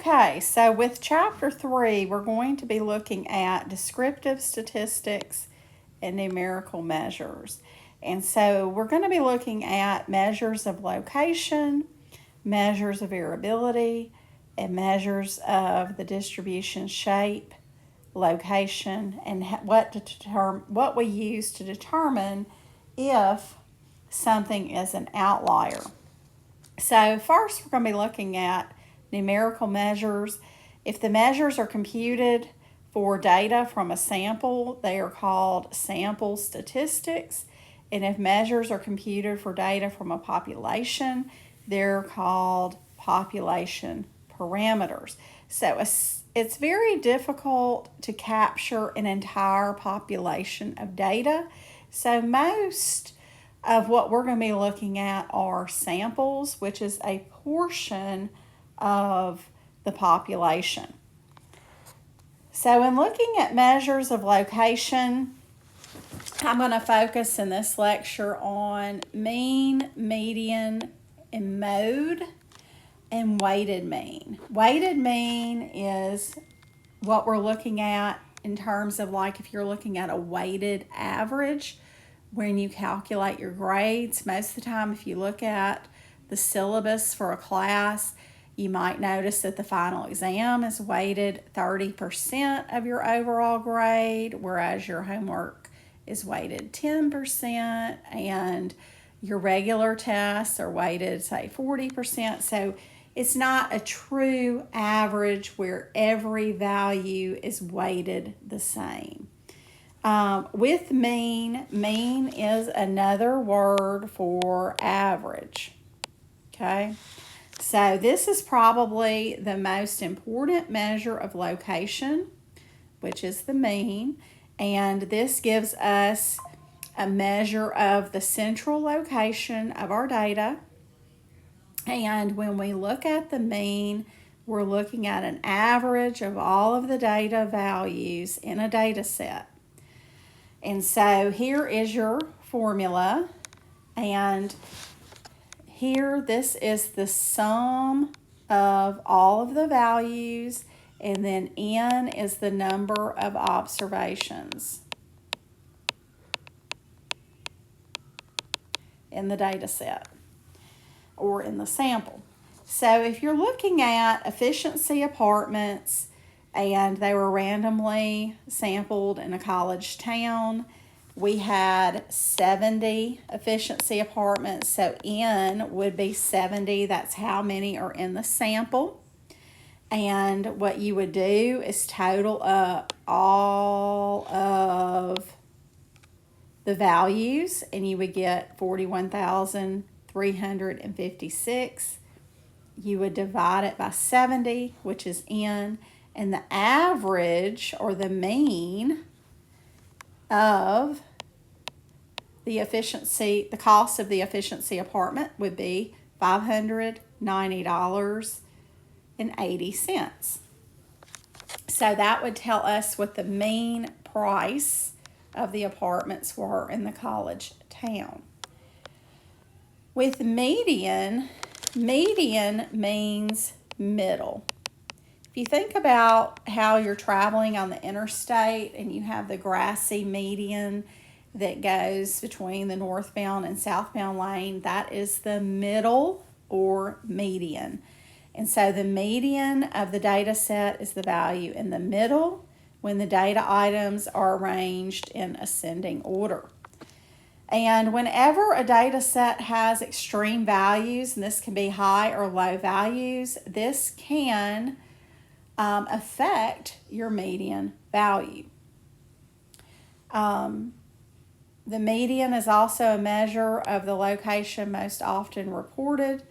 Okay, so with chapter 3, we're going to be looking at descriptive statistics and numerical measures. And so we're going to be looking at measures of location, measures of variability, and measures of the distribution shape, location, and what we use to determine if something is an outlier. So first we're going to be looking at numerical measures. If the measures are computed for data from a sample, they are called sample statistics. And if measures are computed for data from a population, they're called population parameters. So it's very difficult to capture an entire population of data. So most of what we're going to be looking at are samples, which is a portion of the population. So in looking at measures of location, I'm going to focus in this lecture on mean, median, and mode, and weighted mean. Weighted mean is what we're looking at in terms of, like, if you're looking at a weighted average when you calculate your grades. Most of the time, if you look at the syllabus for a class, you might notice that the final exam is weighted 30% of your overall grade, whereas your homework is weighted 10%, and your regular tests are weighted, say, 40%. So it's not a true average where every value is weighted the same. With mean, mean is another word for average. Okay, so this is probably the most important measure of location, which is the mean, and this gives us a measure of the central location of our data. And when we look at the mean, we're looking at an average of all of the data values in a data set. And so here is your formula, and here this is the sum of all of the values, and then n is the number of observations in the data set or in the sample. So if you're looking at efficiency apartments and they were randomly sampled in a college town, we had 70 efficiency apartments, so N would be 70. That's how many are in the sample. And what you would do is total up all of the values, and you would get 41,356. You would divide it by 70, which is N, and the average, or the mean, of the efficiency, the cost of the efficiency apartment would be $590.80. So that would tell us what the mean price of the apartments were in the college town. With median, median means middle. If you think about how you're traveling on the interstate and you have the grassy median that goes between the northbound and southbound lane, that is the middle or median. And so the median of the data set is the value in the middle when the data items are arranged in ascending order. And whenever a data set has extreme values, and this can be high or low values, this can affect your median value. The median is also a measure of the location most often reported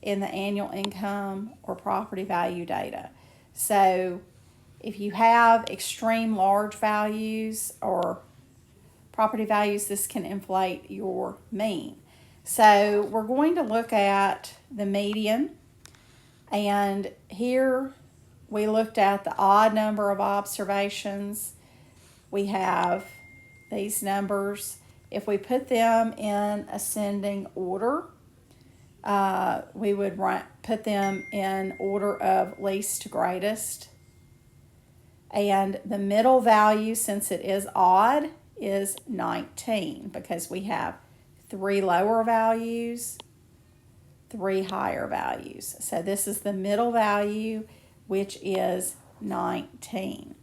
in the annual income or property value data. So if you have extreme large values or property values, this can inflate your mean. So we're going to look at the median, and here we looked at the odd number of observations. We have these numbers. If we put them in ascending order, we would put them in order of least to greatest. And the middle value, since it is odd, is 19 because we have 3 lower values, 3 higher values. So this is the middle value, which is 19.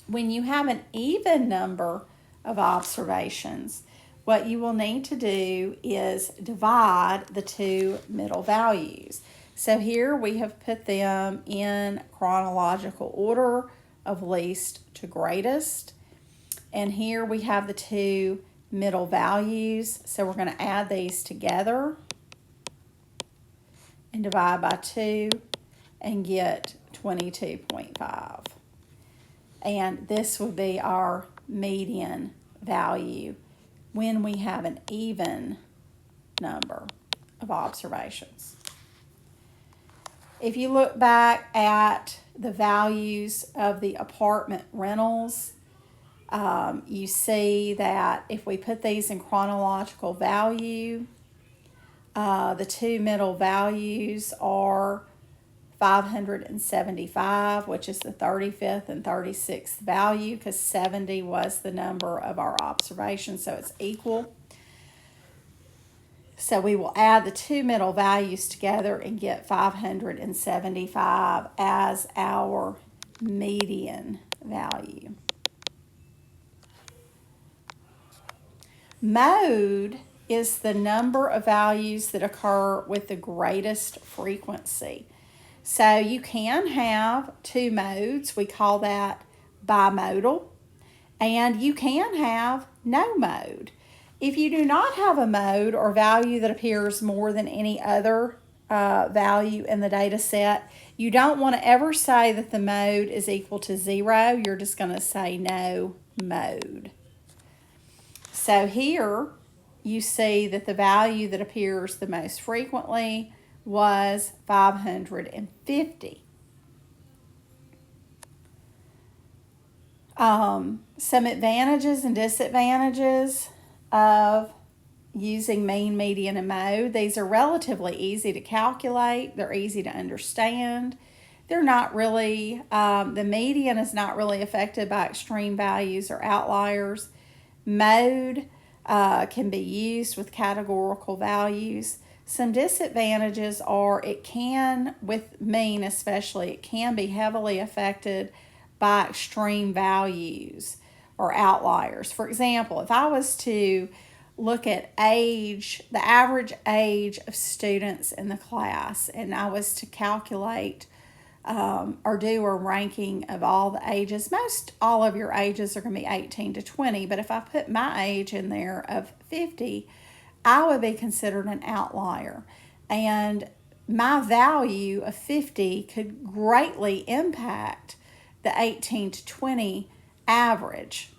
When you have an even number of observations, what you will need to do is divide the 2 middle values. So here we have put them in chronological order of least to greatest. And here we have the 2 middle values. So we're going to add these together and divide by 2 and get 22.5. And this would be our median value when we have an even number of observations. If you look back at the values of the apartment rentals, you see that if we put these in chronological value, the 2 middle values are 575, which is the 35th and 36th value, because 70 was the number of our observations, so it's equal. So we will add the 2 middle values together and get 575 as our median value. Mode is the number of values that occur with the greatest frequency. So you can have 2 modes. We call that bimodal. And you can have no mode. If you do not have a mode or value that appears more than any other value in the data set, you don't want to ever say that the mode is equal to 0. You're just going to say no mode. So here you see that the value that appears the most frequently was 550. Some advantages and disadvantages of using mean, median, and mode. These are relatively easy to calculate. They're easy to understand. They're not really, the median is not really affected by extreme values or outliers. Mode can be used with categorical values. Some disadvantages are it can, with mean especially, it can be heavily affected by extreme values or outliers. For example, if I was to look at age, the average age of students in the class, and I was to calculate or do a ranking of all the ages, most all of your ages are going to be 18 to 20, but if I put my age in there of 50, I would be considered an outlier. And my value of 50 could greatly impact the 18 to 20 average.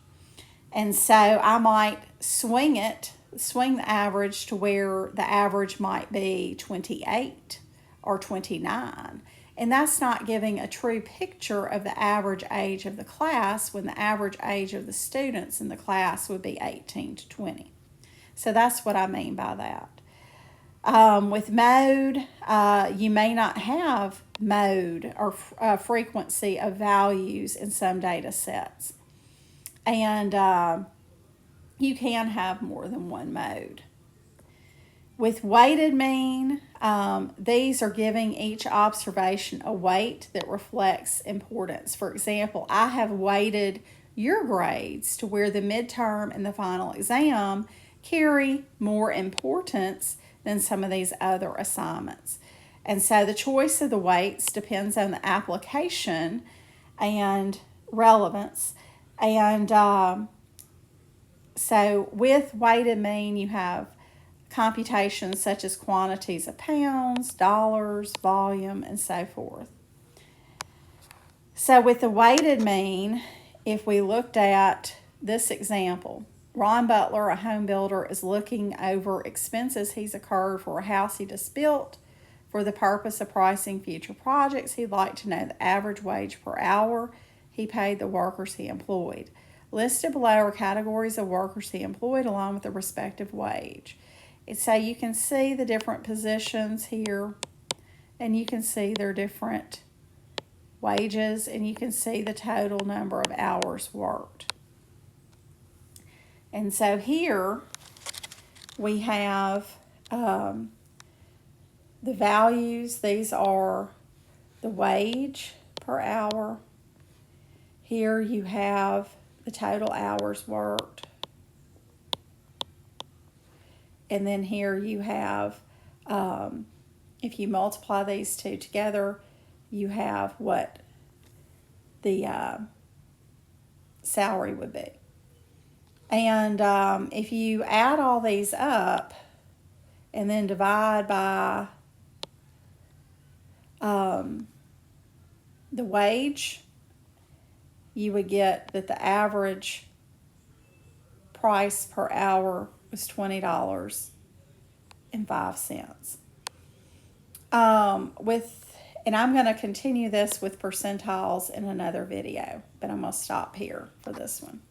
And so I might swing the average to where the average might be 28 or 29. And that's not giving a true picture of the average age of the class when the average age of the students in the class would be 18 to 20. So that's what I mean by that. With mode, you may not have mode or frequency of values in some data sets. And you can have more than one mode. With weighted mean, these are giving each observation a weight that reflects importance. For example, I have weighted your grades to where the midterm and the final exam carry more importance than some of these other assignments. And so the choice of the weights depends on the application and relevance. And so with weighted mean, you have computations such as quantities of pounds, dollars, volume, and so forth. So with the weighted mean, if we looked at this example, Ron Butler, a home builder, is looking over expenses he's incurred for a house he just built. For the purpose of pricing future projects, he'd like to know the average wage per hour he paid the workers he employed. Listed below are categories of workers he employed along with the respective wage. And so you can see the different positions here, and you can see their different wages, and you can see the total number of hours worked. And so here we have the values. These are the wage per hour. Here you have the total hours worked. And then here you have, if you multiply these two together, you have what the salary would be. And if you add all these up and then divide by the wage, you would get that the average price per hour was $20.05. And I'm going to continue this with percentiles in another video, but I'm going to stop here for this one.